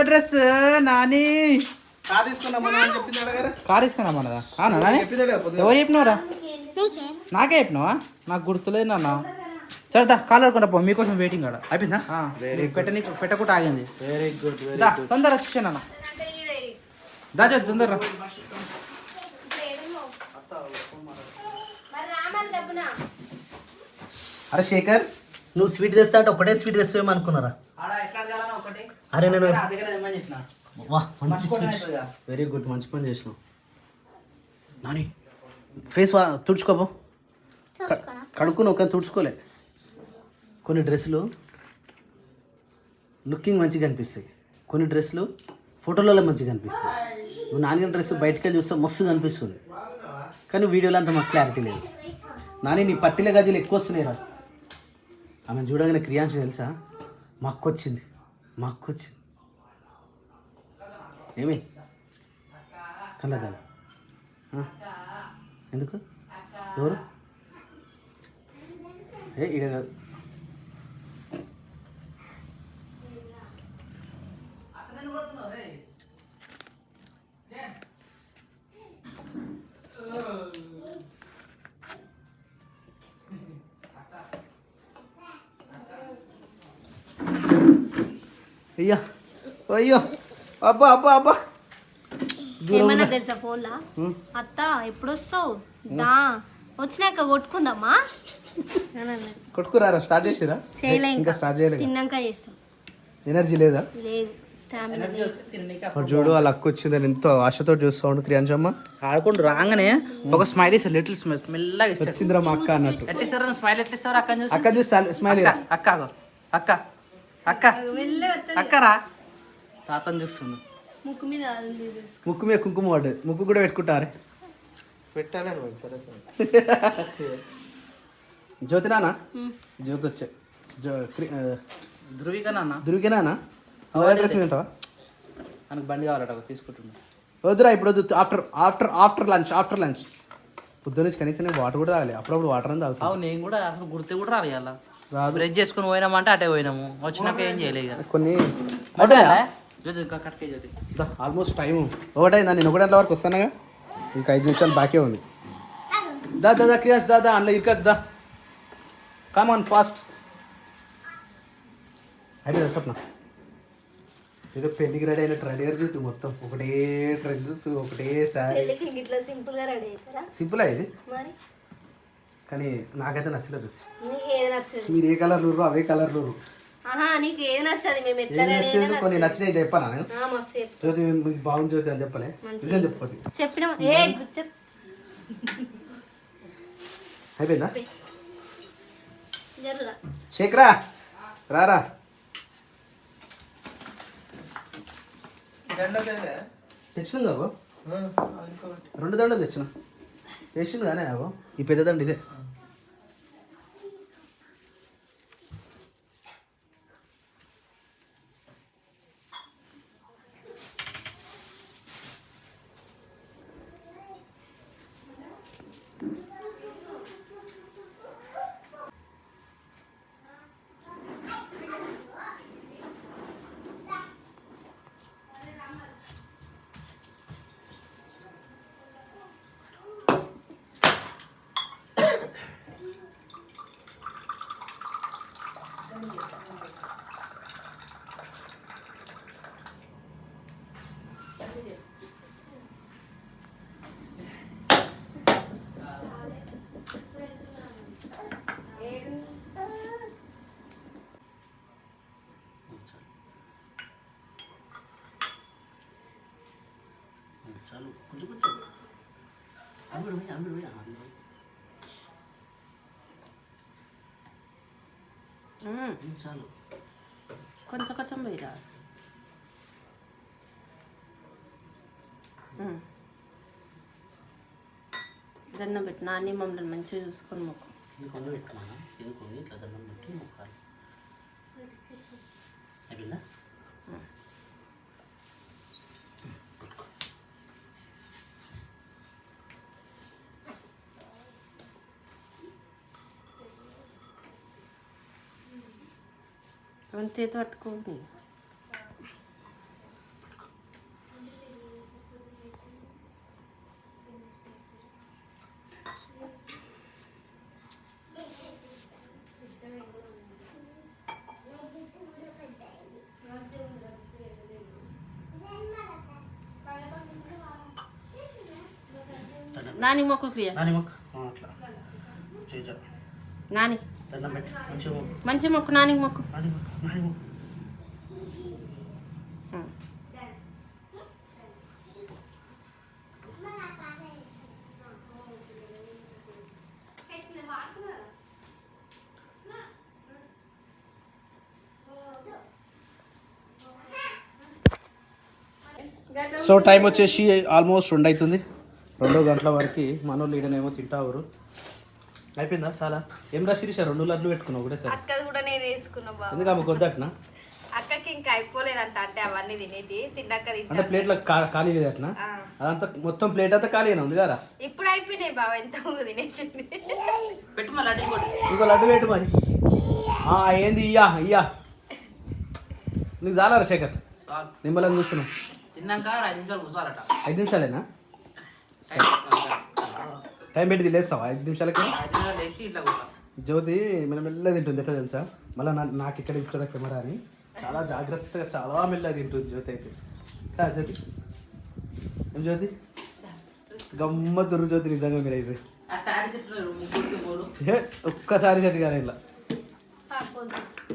Dress Nani car తీసుకున్నామన్నా car తీసుకున్నామన్నదా ఎవరు చెప్పినవరా నాకే చెప్పినావా నాకు గుర్తులేదు నాన్న సరేదా కాలు ఆడుకుంటా పో మీకోసం వెయిటింగ్ ఆడ అయిపోయిందా పెట్టకుండా ఆగింది వెరీ గుడ్ తొందర వచ్చేసాను దాచో తొందర అరే శేఖర్ నువ్వు స్వీట్ తెస్తా అంటే ఒకటే స్వీట్ తెస్తావేమో అనుకున్నారా అరే నేను వా మంచి వెరీ గుడ్ మంచి పని చేసినావు నాని ఫేస్ తుడుచుకోపో కడుక్కుని ఒక తుడుచుకోలే కొన్ని డ్రెస్సులు లుకింగ్ మంచిగా అనిపిస్తాయి కొన్ని డ్రెస్సులు ఫోటోలలో మంచిగా అనిపిస్తాయి నువ్వు నాన్నగారి డ్రెస్ బయటకు వెళ్ళి చూస్తే మస్తుగా అనిపిస్తుంది కానీ వీడియోలో అంత మాకు క్లారిటీ లేదు నాని నీ పట్టిల గజలు ఎక్కువ వస్తున్నాయి రా ఆమె చూడగానే క్రియాంశ తెలుసా మా అక్క వచ్చింది ఏమి కన్నదాల ఎందుకు ఎవరు ఇక కాదు అయ్యా అయ్యో అబ్బా అబ్బా అబ్బా ఏమన్నా తెలుసా ఫోన్లా అత్త ఎప్పుడు వస్తావు దా వచ్చినాక కొట్టుకుందామా కొట్టుకురారా స్టార్ట్ చేసిరా ఇంకా స్టార్ట్ చేయలేదు తిన్నాక చేస్తాం ఎనర్జీ లేదా లేదు స్టామినా చూడు వాళ్ళ అక్క వచ్చిందని ఎంతో ఆశతో చూస్తాడు క్రియాంశమ్మ ఆడుకుంటూ రాగానే ఒక స్మైల్ ఇస్తారు లిటిల్ స్మైల్ మెల్లగా వచ్చిందిరా మా అక్క అన్నట్టు ఎట్లా స్మైల్ ఎట్లా ఇస్తారు అక్క చూసి స్మైల్ అక్క అక్క అక్క అక్కరా తాతని చూస్తుంది ముక్కు మీద కుంకుమ పడ్డది ముక్కు కూడా పెట్టుకుంటారే పెట్టాలని జ్యోతి నాన్న జ్యోతి వచ్చే ధృవికేనా డ్రెస్ వింటావా మనకు బండి కావాలట తీసుకుంటున్నా వద్దురా ఇప్పుడు వద్దు ఆఫ్టర్ లంచ్ పొద్దు నుంచి కనీసం నేను వాటర్ కూడా తాగాలి అప్పుడప్పుడు వాటర్ అని తాగుతాను నేను కూడా అసలు గుర్తు కూడా రాలి అలా బ్రష్ చేసుకుని పోయినామంటే అటే పోయినాము వచ్చినాక ఏం చేయలేదు కొన్ని ఆల్మోస్ట్ టైం ఒకటైందా నేను 1 గంటల వరకు వస్తానుగా ఇంకా 5 నిమిషాలు బాకే ఉంది దా క్రియాస్ దా అందులో ఇక్కక్ దా కమ్ ఆన్ ఫాస్ట్ అయితే స్వప్న ఏదో పెళ్లికి రెడీ అయినట్టు రెడీ అయ్యారు మొత్తం ఒకటే డ్రెస్ ఒకటే శారీ సింపుల్ ఇది కానీ నాకైతే నచ్చలేదు మీరు ఏ కలర్ లూరు అవే కలర్ లూరు కొన్ని నచ్చినాయి చెప్పానా నేను జ్యోతి మీకు బాగుంది జ్యోతి అని చెప్పలే నిజం చెప్పుకోదు అయిపోయిందా శేఖరా రారా తెచ్చినాం కావు 2 దండలు తెచ్చిన తెచ్చింది కానీ అవో ఈ పెద్ద దండ ఇదే చాలు కొంచెం చాలు కొంచెం పోయిరా దండం పెట్టు నాని మమ్మల్ని మంచిగా చూసుకొని మొక్కు ఇది పెట్టుకున్నా ఇది కొన్ని ఇట్లా దండం పెట్టి మొక్కాలి అయిపోయిందా చేతి పట్టుకోండి నాని మొక్కు ప్రియ నాని మొక్కు అట్లా చేజా నాని దండం పెట్టి మంచిగా మొక్కు మంచి మొక్కు నాని మొక్కు నాని మొక్కు నాని మొక్కు సో టైం వచ్చేసి ఆల్మోస్ట్ 2 అవుతుంది. 2 గంటల వరకు మనోళ్ళు ఈడనేమో తింటారు. అయిపోయిందా చాలా? ఏం రా శిరీష 2 లడ్లు పెట్టుకున్నావు ఒకటే సార్? అక్కది కూడా నేను వేసుకున్నా బాబు. ఎందుకు ఆమె కొద్దట్నా? అక్కకి ఇంకా అయిపోలేదంట, అంటే అవన్నీ తినేటి తిన్నాక అంటే ప్లేట్లో ఖాళీ లేదట్నా? అదంతా మొత్తం ప్లేట్ అంతా ఖాళీనే ఉంది కదా? ఇప్పుడు అయిపోయినాయి బాబా, ఎంత తినేసింది. పెట్టు మా లడ్డు కూడా ఇంకో లడ్డు పెట్టు మరి. ఏంది ఇయ్యా నీకు చాలా శేఖర్ నిమ్మలం చూస్తున్నావు. తిన్నాక 5 నిమిషాలు కూర్చోాలట. 5 నిమిషాలేనా? టైం పెట్టి లేస్తావా 5 నిమిషాలకి? 5 నిమిషాలు వేసి ఇట్లా కూర్చో. జ్యోతి మెల్ల తింటుంది, ఎట్లా తెలుసా? మళ్ళీ నాకు ఇక్కడ ఇచ్చాడు కెమెరా అని చాలా జాగ్రత్తగా చాలా మెల్లగా తింటుంది జ్యోతి అయితే. జ్యోతి జ్యోతి గమ్మత్తురు జ్యోతి నిజంగా మీరు అయితే. ఆ శారీ సెట్ ముగ్గురికి పోరు. ఒక్కసారి సెట్ కానీ ఇలా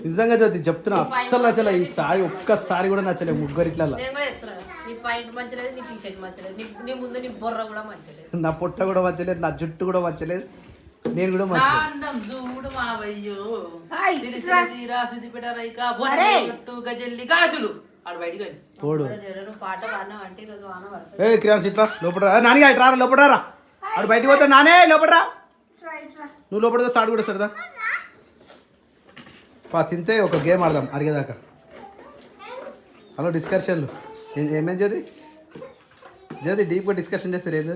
నిజంగా జ్యోతి చెప్తున్నా, అస్సలు నచ్చలే ఈ సారీ, ఒక్కసారి కూడా నచ్చలేదు ముగ్గురు ఇట్లా. నేను కూడా చెప్తున్నా, నీ పాయింట్ మంచలేదు, నీ టీ షర్ట్ మంచలేదు, నీ ముందు నీ బొర్ర కూడా మంచలేదు, నా పొట్ట కూడా మంచలేదు, నా జుట్టు కూడా మంచలేదు, నేను కూడా మంచలేదు. చూడు మావయ్యో గజల్లి గాజులు ఆడు బయటికి పోడు పాట పాడినా అంటే ఈరోజు వాన పడుతుంది. ఏ క్రియాన్స్ ఇట్లా లోపల నానిగా ఇట్లా లోపల రా. ఆడు బయటికి పోతా నానే లోపల రా. నువ్వు లోపల సాడు కూడా సరదా తింటే ఒక గేమ్ ఆడదాం అరిగేదాకా. హలో డిస్కషన్లు ఏమేం జ్యోతి డీప్గా డిస్కషన్ చేస్తారు ఏంది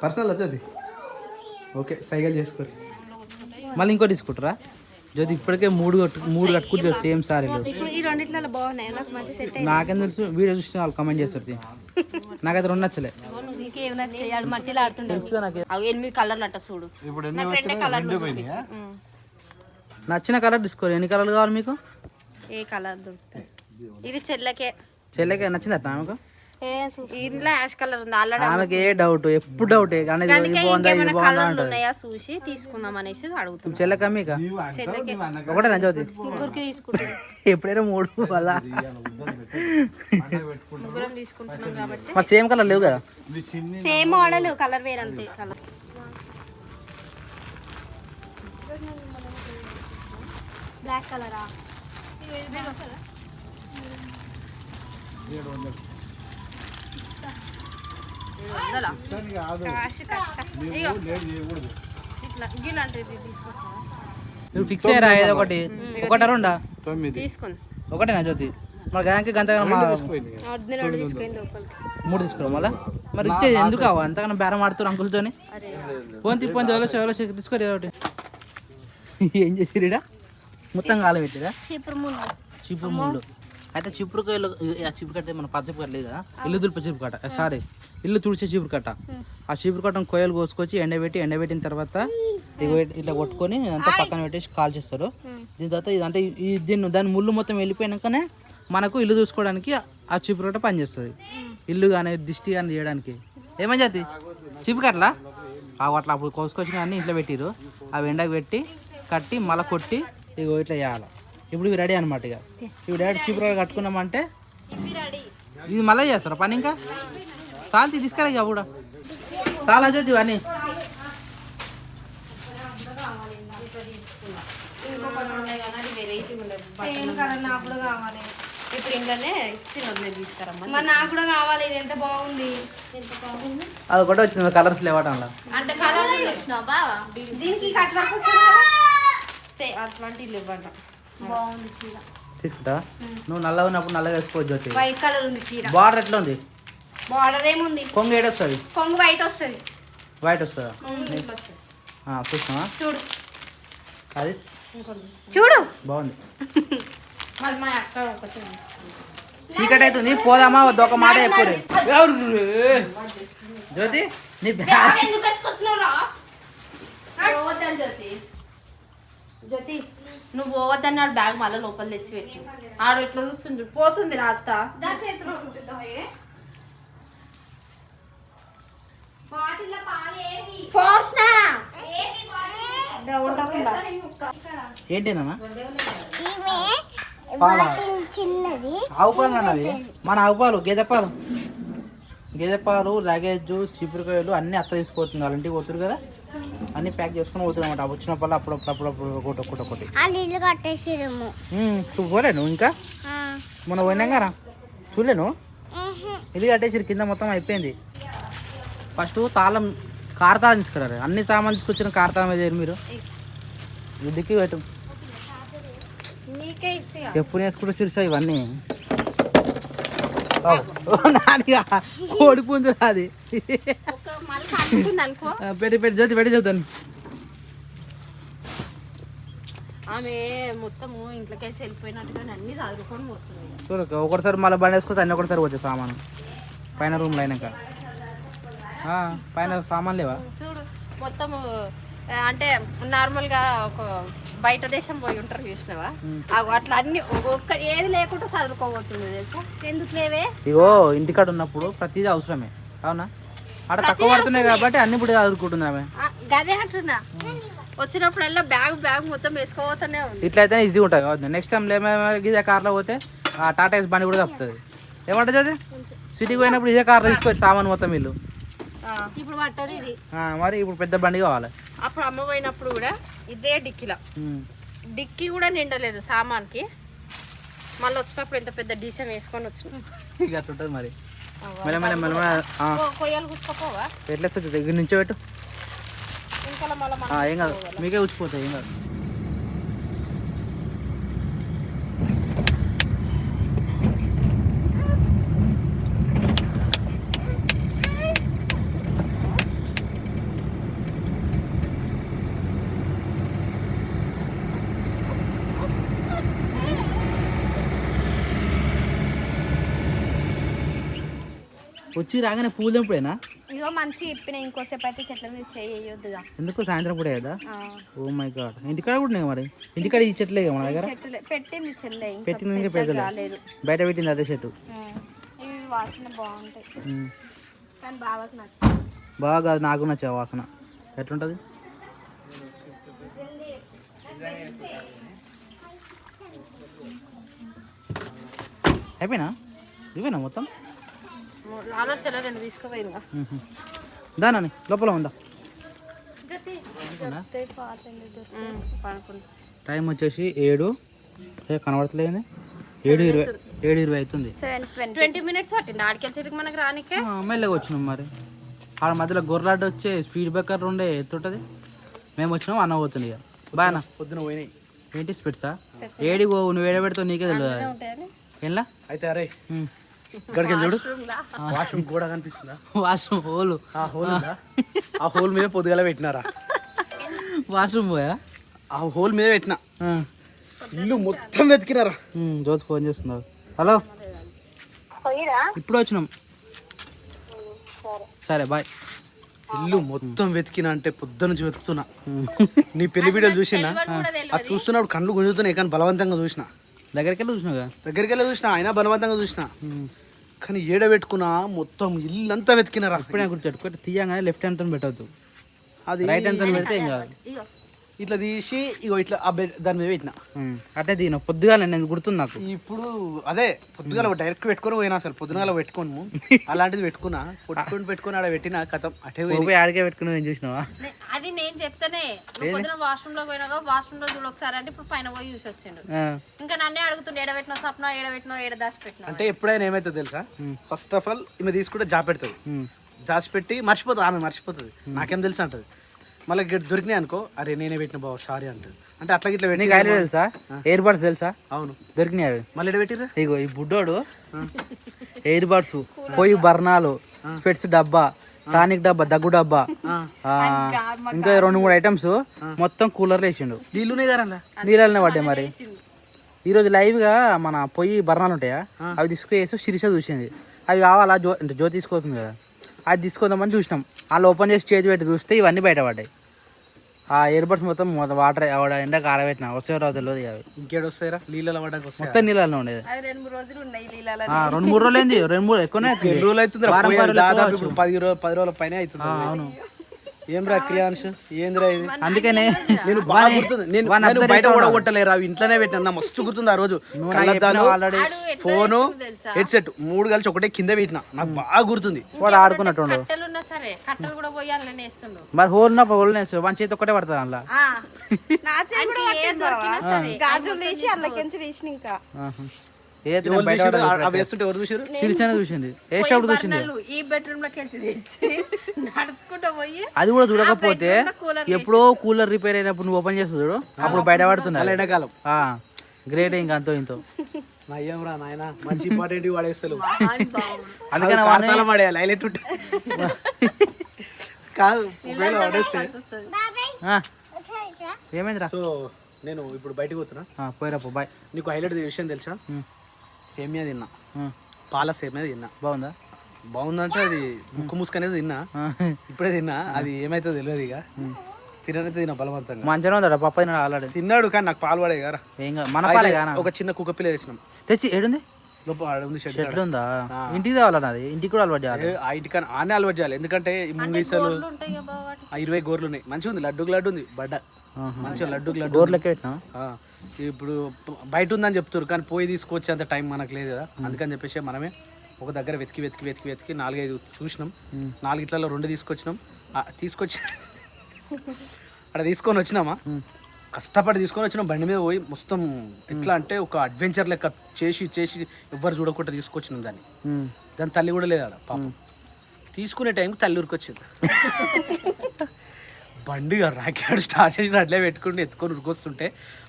పర్సనల్ జ్యోతి? ఓకే సైకిల్ చేసుకోరు మళ్ళీ ఇంకోటి తీసుకుంటారా జ్యోతి? ఇప్పటికే 3 కట్టుకుంటారు సేమ్ సారీలు. ఈ రెండిట్లలో బాగున్నాయి, నాకు మంచి సెట్ అయింది. నాకేం తెలుసు, వీడియో చూస్తే వాళ్ళు కమెంట్ చేస్తారు. నాకైతే 2 నచ్చలే. నీకేం నచ్చాయి? ఆడు మట్టిలో ఆడుతుండే. నాకు 8 కలర్లు అంట చూడు. నాకు 2 కలర్లు. నచ్చిన కలర్ తీసుకోరు. ఎన్ని కలర్లు కావాలి మీకు? ఏ కలర్ దొరుకుతుంది? ఇది చెల్లకే నచ్చింది అట్లా ఆమెకు? ఇందులో యాష్ కలర్ ఉంది ఆల్రెడీ. ఆమెకి ఏ డౌట్, ఎప్పుడు డౌట్ కలర్లు ఉన్నాయా చూసి తీసుకుందాం అనేసి అడుగుతాం. చెల్లక మీక చెల్లకే ఒకటే జ్యోతి? ముగ్గురికి తీసుకుంటాం. ఎప్పుడైనా 3 అలా ముగ్గురం తీసుకుంటున్నాం కాబట్టి మరి సేమ్ కలర్ లేవు కదా? సేమ్ మోడల్, కలర్ వేరే అంతే. కలర్ బ్లాక్ కలరా? నువ్వు ఫిక్స్ అయ్యారా ఏదో ఒకటి? ఒకటా 2? తీసుకుని ఒకటేనా జ్యోతి? మరి గంటకి గంతగా 3 తీసుకున్నాం మళ్ళీ. మరి ఇచ్చేది ఎందుకు కావు అంతకన్నా బేరం ఆడుతున్నారు అంకుల్తోని? పోంతి ఎవరో తీసుకోరు ఒకటి. ఏం చేసిరా? మొత్తం కాలం పెట్టిరా? చీపురు ముళ్ళు. అయితే చీపురు కట్ట మన పచ్చపు కట్ట లేదా, ఇల్లు దులిపే చీపురు కట్ట, సారీ ఇల్లు తుడిచే చీపురు కట్ట. ఆ చీపురు కట్టను కొయ్యలు కోసుకొచ్చి ఎండబెట్టిన తర్వాత ఇట్లా కొట్టుకొని అంతా పక్కన పెట్టేసి కాల్ చేస్తారు. దీని తర్వాత ఇదంటే దాని ముళ్ళు మొత్తం వెళ్ళిపోయినాకనే మనకు ఇల్లు చూసుకోవడానికి ఆ చీపురు కట్ట పనిచేస్తుంది. ఇల్లు కానీ దిష్టి కానీ చేయడానికి. ఏమని చేతి చీపురు కట్టలా అట్లా అప్పుడు కోసుకొచ్చి కానీ ఇంట్లో పెట్టిరు. అవి ఎండకు పెట్టి కట్టి మళ్ళీ కొట్టి ఇక ఇట్లా చేయాలి. ఇప్పుడు ఇవి రెడీ అనమాట. ఇక ఇవి డైరెక్ట్ చీపురు కట్టుకున్నామంటే ఇది మళ్ళీ చేస్తారా పని? ఇంకా సాల్తీ తీసుకురా ఇక కూడా చాలా చోతి ఇవన్నీ. ఇప్పుడు ఇంట్లోనే చిన్నది తీసుకురమ్మా. నాకు కూడా కావాలి. ఇది ఎంత బాగుంది. అది కూడా వచ్చింది కలర్స్ లేవటంలో. అంటే కలర్ బావా దీనికి కట్ వర్క్ అట్లాంటి ఇవ్వంట. బాగుంది చీర. తీసుకుంటావా? నువ్వు నల్లగా ఉన్నప్పుడు నల్లగా వేసుకోవచ్చు. వచ్చి వైట్ కలర్ ఉంది చీర. బార్డర్ ఎట్లా ఉంది? బార్డర్ ఏముంది? కొంగు ఏడొస్తుంది? కొంగు వైట్ వస్తుంది. వైట్ వస్తుందా? చూసినావా? చూడు అది చూడు బాగుంది. మరి మా అక్క ఒకటి చీకటి అవుతుంది పోదామా వద్దు? ఒక మాట చెప్పు జ్యోతి. నీ బ్యాగ్ ఎందుకు తెచ్చుకొస్తున్నావురా? పోవద్దని జ్యోతి నువ్వు పోవద్దన్నాడు. బ్యాగ్ మళ్ళీ లోపల తెచ్చి పెట్టి ఆడు ఎట్లా చూస్తుండ్రు పోతుంది రా అత్త. పోస్నా ఏంటేనా పాలా ఆవు పాలు అన్నవి మన ఆవు పాలు గేదె పాలు లగేజ్ చీపురుకాయలు అన్నీ అత్త తీసుకుపోతుంది వాళ్ళ ఇంటికి పోతురు కదా అన్ని ప్యాక్ చేసుకుని పోతున్నారు అనమాట వచ్చిన పళ్ళు అప్పుడప్పుడు ఒకటి ఇల్లు కట్టేసిరేమో చూడలే నువ్వు ఇంకా మొన్న పోయినాం కదా చూడలే నువ్వు ఇల్లు కట్టేసి కింద మొత్తం అయిపోయింది ఫస్ట్ తాళం కారతాళం తీసుకురారు అన్ని సామాన్లు తీసుకొచ్చిన కారతాళం వేసారు మీరు దిక్కి పెట్టు ఎప్పుడు వేసుకుంటూ చూసా ఇవన్నీ నానిగా ఓడిపోయింది అది పెట్టి చదువుతాను ఆమె మొత్తము ఇంట్లోకి వెళ్ళి వెళ్ళిపోయినట్టుగా అన్ని చదువుకొని పోతుంది. చూడక ఒకటిసారి మళ్ళీ బండి వేసుకొస్తే అన్నీ ఒకటిసారి వచ్చే సామాను పైన రూమ్లో అయినాక పైన సామాన్ లేవా చూడు మొత్తము అంటే నార్మల్గా ఒక బయట దేశం పోయి ఉంటారు చూసినావా అట్లా అన్ని ఒక్క ఏది లేకుండా చదువుకోబోతుంది తెలుసా. ఎందుకు లేవే ఇగో ఇంటికాడ ఉన్నప్పుడు ప్రతిదీ అవసరమే అవునా ఆడ తక్కువ పడుతున్నాయి కాబట్టి అన్ని ఇప్పుడు చదువుకుంటుంది ఆమె గదే అంటున్నా వచ్చినప్పుడల్లా బ్యాగ్ మొత్తం వేసుకోబోతూనే ఉంది. ఇట్లయితే ఈజీ ఉంటుంది కావద్దు నెక్స్ట్ టైం ఇదే కార్లో పోతే ఆ టాటా ఎస్ బండి కూడా తప్పుతుంది ఏమంటుంది అది సిటీకి పోయినప్పుడు ఇదే కార్లో తీసుకోవచ్చు సామాన్ మొత్తం వీళ్ళు ఇప్పుడు పట్టదు ఇది మరి ఇప్పుడు పెద్ద బండి కావాలి. అప్పుడు అమ్మ పోయినప్పుడు కూడా ఇదే డిక్కీ కూడా నిండలేదు సామాన్కి. మళ్ళీ వచ్చినప్పుడు ఎంత పెద్ద డీసెం వేసుకొని వచ్చినాం ఇక అట్లా ఉంటుంది మరి మెల్ల కొయ్యాలు కూర్చోపోవా ఎట్లా దగ్గర నుంచో పెట్టు ఇంకా మళ్ళీ ఏం కాదు మీకే ఉచ్చిపోతాయి ఏం కాదు. వచ్చి రాగానే పూలు తెంపుడేనా ఇగో మంచి ఇప్పిన ఇంకోసేపు అయితే చెట్ల మీద చేయొద్దుగా ఎందుకు సాయంత్రం పూటే కదా ఓ మై గాడ్ ఇంటికాడ కూడా ఉన్నాయి మరి ఇంటికాడ ఈ చెట్లే మన దగ్గర పెట్టి మీ చెల్లె పెట్టింది పెద్దలేదు బయట పెట్టింది అదే చెట్టు ఇవి వాసన బాగుంటాయి కానీ బాబాకు నచ్చింది బాగా నాకు నచ్చే వాసన ఎట్లుంటుంది అయిపోయినా ఇవేనా మొత్తం తీసుకుపోయిందా దాని లోపల ఉందా టైం వచ్చేసి 7 కనబడతలేదు 7:20 అవుతుంది 20 minutes పట్టింది ఆడికెళ్ళి మనకి రానికే మెల్లగా వచ్చినాం మరి ఆడ మధ్యలో గొర్రెలాట వచ్చే స్పీడ్ బ్రేకర్ ఉండే ఎత్తుంటుంది మేము వచ్చినాం అన్న పోతుంది ఇక బాగా పొద్దున పోయినాయి ఏంటి స్పీడ్సా ఏడికి పోవు నువ్వు ఏడబెడతావు నీకే తెలియదు ఎలా అయితే అరే ఇక్కడికి చూడు వాష్రూమ్ కూడా కనిపిస్తుందా వాష్రూమ్ హోల్ ఆ హోల్ మీద పొద్దుగల పెట్టినారా వాష్రూమ్ పోయా ఆ హోల్ మీద పెట్టినా ఇల్లు మొత్తం వెతికినారా జ్యోతి ఫోన్ చేస్తున్నారు హలో ఇప్పుడు వచ్చినాం సరే బాయ్ ఇల్లు మొత్తం వెతికినా అంటే పొద్దు నుంచి వెతుకుతున్నా నీ పెళ్లి వీడియోలు చూసినా అది చూస్తున్నప్పుడు కళ్ళు గుంజుతున్నాయి కానీ బలవంతంగా చూసిన దగ్గరికి వెళ్ళి చూసినావుగా దగ్గరికి వెళ్ళి చూసినా అయినా బలవంతంగా చూసిన కానీ ఏడ పెట్టుకున్నా మొత్తం ఇల్లంతా వెతికినారా ఇప్పుడే గుర్తుపెట్టుకుంటే తీయంగానే లెఫ్ట్ హ్యాండ్ తో పెట్టవద్దు అది రైట్ హ్యాండ్ తో పెడితే ఏం కాదు ఇట్లా తీసి ఇగో ఇట్లా ఆ బెడ్ దాని మీద పెట్టిన అట్టే తీను పొద్దుగా నేను గుర్తుంది నాకు ఇప్పుడు అదే పొద్దుగాల డైరెక్ట్ పెట్టుకొని పోయినా అసలు పొద్దుగాల పెట్టుకోను అలాంటిది పెట్టుకున్నా పెట్టుకొని ఆడ పెట్టిన కథం అటే పోయి ఆడికే పెట్టుకుని నేను చూసినావా అది నేను చెప్తానే పొద్దున వాష్రూమ్ లో పోయినాగా వాష్రూమ్ లో చూడు ఒకసారి అంటే ఇప్పుడు పైన పోయి చూసి వచ్చిండు ఇంకా నన్నే అడుగుతుండే ఏడబెట్టిన సప్న ఏడ దాచి పెట్టినా అంటే ఎప్పుడైనా ఏమైతే తెలుసా ఫస్ట్ ఆఫ్ ఆల్ ఈమె తీసుకుంటే జాపెడుతుంది దాచిపెట్టి మర్చిపోతుంది ఆమె మర్చిపోతుంది నాకేం తెలుసు అంటది మళ్ళీ దొరికినాయి అనుకో అరే నేనే పెట్టిన బావ సారీ అంటది అంటే అట్లా ఇట్లా నీకు ఐడియా తెలుసా ఎయిర్ బడ్స్ తెలుసా అవును దొరికినాయి అవి మళ్ళీ పెట్టిరా ఇగో ఈ బుడ్డోడు ఎయిర్ బడ్స్ పొయ్యి బర్నాలు స్పెట్స్ డబ్బా టానిక్ డబ్బా దగ్గు డబ్బా ఇంకా 2-3 ఐటమ్స్ మొత్తం కూలర్లో వేసిండు నీళ్ళనే పడ్డాయి మరి ఈరోజు లైవ్ గా మన పొయ్యి బర్నాలు ఉంటాయా అవి తీసుకువేసి శిరీష చూసింది అవి కావాలా జ్యోతి తీసుకోతుంది కదా అది తీసుకుందామని చూసినాం వాళ్ళు ఓపెన్ చేసి చేతి పెట్టి చూస్తే ఇవన్నీ బయటపడ్డాయి ఆ ఇయర్బడ్స్ మొత్తం వాటర్ ఎండకు ఆరబెట్టిన వచ్చే రావు తెలియదు అవి ఇంకేడు వస్తాయిరా నీళ్ళలో పడ్డాక వస్తాయి మొత్తం నీళ్ళలో ఉండేది అవి 2-3 రోజులు ఉన్నాయి నీళ్ళలో 2-3 రోజులు ఏంది 2-3 ఎక్కువనే ఎన్ని రోజులు అవుతుంది వారం పది రోజులు దాదాపు ఎక్కువ ఇప్పుడు 10 రోజుల పైన అవుతుంది అవును ఏం రా క్లియాన్స్ ఏందిరా ఇది అందుకనే నేను బాగా గుర్తుంది నేను బయట కూడా కొట్టలేరు అవి ఇంట్లోనే పెట్టాను నా మస్తు గుర్తుంది ఆ రోజు కళ్ళద్దాలు ఆల్రెడీ ఫోను హెడ్సెట్ 3 కలిసి ఒకటే కింద పెట్టిన నాకు బాగా గుర్తుంది వాడు ఆడుకున్నట్టు కట్టెలు ఉన్నా సరే కట్టెలు కూడా పోయి అందులోనే వేస్తుండు మరి హోల్ నేసు వన్ చేతి ఒక్కటే పడుతుంది అందులో నా చేయి కూడా పట్టింది. గాజులు తీసి అందులోకించి తీసిన ఇంకా ఏదైతే ఎవరు బయట చూసిర్రు? అవి వేస్తుంటే ఎవరు చూసారు చిలిచానే చూసింది వేసేటప్పుడు చూసింది బర్నర్లు ఈ బెడ్రూమ్ లోకి వెళ్ళి తెచ్చి నడుచుకుంటూ పోయి అది కూడా చూడకపోతే కూలర్ ఎప్పుడో కూలర్ రిపేర్ అయినప్పుడు నువ్వు ఓపెన్ చేస్తుంది చూడు అప్పుడు బయట పడుతుంది చాలా ఎండాకాలం గ్రేట్ ఇంకా అంతో ఇంతో నా ఏం రా నాయన మంచి ఇంపార్టెంట్ వాడేస్తారు అందుకని వాడతాల వాడేయాలి హైలైట్ ఉంటే కాదు ఒకవేళ వాడేస్తే ఏమైందిరా సో నేను ఇప్పుడు బయటకు పోతున్నా పోయిరాపు బాయ్ నీకు హైలైట్ విషయం తెలుసా సేమియా తిన్నా పాల సేమియా తిన్నా బాగుందా బాగుందంటే అది ముక్కు ముసుకు అనేది తిన్నా ఇప్పుడే తిన్నా అది ఏమైతుందో తెలియదు ఇక తిననైతే తిన్నా బలవంతంగా మంచిగా ఉందా పప్పు అయినా ఆల్రెడీ తిన్నాడు కానీ నాకు పాలు పడే కదా ఏం కాదు మన పాలే కానా ఒక చిన్న కుక్క పిల్ల తెచ్చినాం తెచ్చి ఏడుంది లోపల ఆడ ఉంది షెడ్ షెడ్ ఉందా ఇంటికి తేవాలన్నా అది ఇంటికి కూడా అలవాటు చేయాలి ఆ ఇంటికన్నా ఆనే అలవాటు చేయాలి ఎందుకంటే ఈ ముంగీసలు ఉంటాయి కదా వాటి. ఆ 20 గోర్లు ఉన్నాయి మంచిగా ఉంది లడ్డు ఉంది బడ్డ మంచిగా లడ్డు డోర్ లెక్క పెట్టినా ఇప్పుడు బయట ఉందని చెప్తారు కానీ పోయి తీసుకొచ్చే అంత టైం మనకు లేదు కదా అందుకని చెప్పేసి మనమే ఒక దగ్గర వెతికి 4-5 చూసినాం 4 ఇట్లలో 2 తీసుకొచ్చినాం తీసుకొచ్చి అక్కడ తీసుకొని వచ్చినామా కష్టపడి తీసుకొని వచ్చినాం బండి మీద పోయి మొత్తం ఎట్లా అంటే ఒక అడ్వెంచర్ లెక్క చేసి ఎవ్వరు చూడకుండా తీసుకొచ్చినాం దాని తల్లి కూడా లేదు ఆడ పాపం తీసుకునే టైంకి తల్లి ఉరికొచ్చింది బండిగా రాకెట్ స్టార్ట్ చేసి అట్లే పెట్టుకుని ఎత్తుకొని ఉరికొస్తుంటే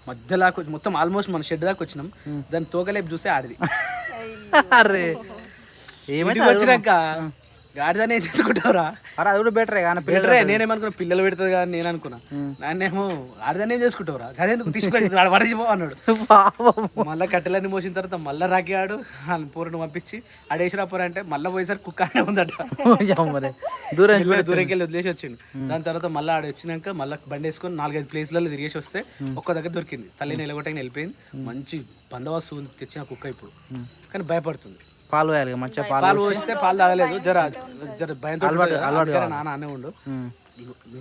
మధ్యలో మొత్తం ఆల్మోస్ట్ మన షెడ్ దాకా వచ్చినాం దాని తోకలేపు చూస్తే ఆడిది అరే ఏమైతే వచ్చినాక గాడిదాన్ని ఏం తీసుకుంటావురా అరే అది కూడా బెటరే కానీ బెటరే నేనేమనుకున్నా పిల్లలు పెడుతుంది కానీ నేను అనుకున్నా నాన్నేమో ఆడిదాన్ని ఏం చేసుకుంటావురా అదేందుకు తీసుకొని పడచిపో అన్నాడు మళ్ళీ కట్టెలన్నీ మోసిన తర్వాత మళ్ళీ రాకి ఆడు పూరను పంపించి ఆడేసిరా పోరా అంటే మళ్ళీ పోయేసరికి కుక్క అనే ఉందట మరి దూరం దూరంకి వెళ్ళి వదిలేసి వచ్చిండు దాని తర్వాత మళ్ళీ ఆడ వచ్చినాక మళ్ళీ బండి వేసుకొని 4-5 ప్లేస్లలో తిరిగేసి వస్తే ఒక్క దగ్గర దొరికింది తల్లి నిలగొట్టని వెళ్ళిపోయింది మంచి బందోబస్తు తెచ్చిన కుక్క ఇప్పుడు కానీ భయపడుతుంది పాలు పోయాలి మంచిగా పాలు పోస్తే పాలు తాగలేదు జర భయంతో నాన్న అనే ఉండు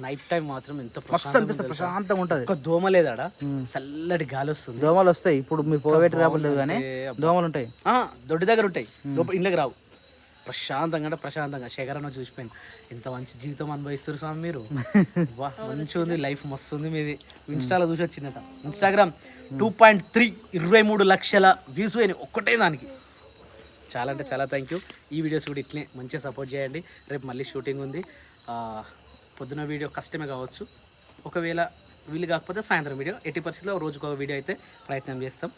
నైట్ టైం మాత్రం ఎంత ప్రశాంతంగా ఉంటది ఒక దోమ లేదాడ చల్లటి గాలి వస్తుంది దోమలు వస్తాయి ఇప్పుడు మీరు పోవేటి రాబోలేదు కానీ దోమలు ఉంటాయి దొడ్డి దగ్గర ఉంటాయి లోపల ఇంట్లోకి రావు ప్రశాంతంగా శేఖరన్న చూసిపోయింది ఎంత మంచి జీవితం అనుభవిస్తారు స్వామి మీరు వా మంచిగా ఉంది లైఫ్ మస్తు ఉంది మీది ఇన్స్టాలో చూసి వచ్చిందట ఇన్స్టాగ్రామ్ 2.3 23 లక్షల వ్యూస్ అయినాయి ఒక్కటే దానికి చాలా అంటే చాలా థ్యాంక్ యూ ఈ వీడియోస్ కూడా ఇట్లే మంచిగా సపోర్ట్ చేయండి రేపు మళ్ళీ షూటింగ్ ఉంది పొద్దున వీడియో కష్టమే కావచ్చు ఒకవేళ వీలు కాకపోతే సాయంత్రం వీడియో 80% రోజుకు ఒక వీడియో అయితే ప్రయత్నం చేస్తాం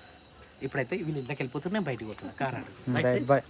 ఇప్పుడైతే వీళ్ళు ఇంట్లోకి వెళ్ళిపోతున్నారు నేను బయటకు పోతున్నా కారాడు బాయ్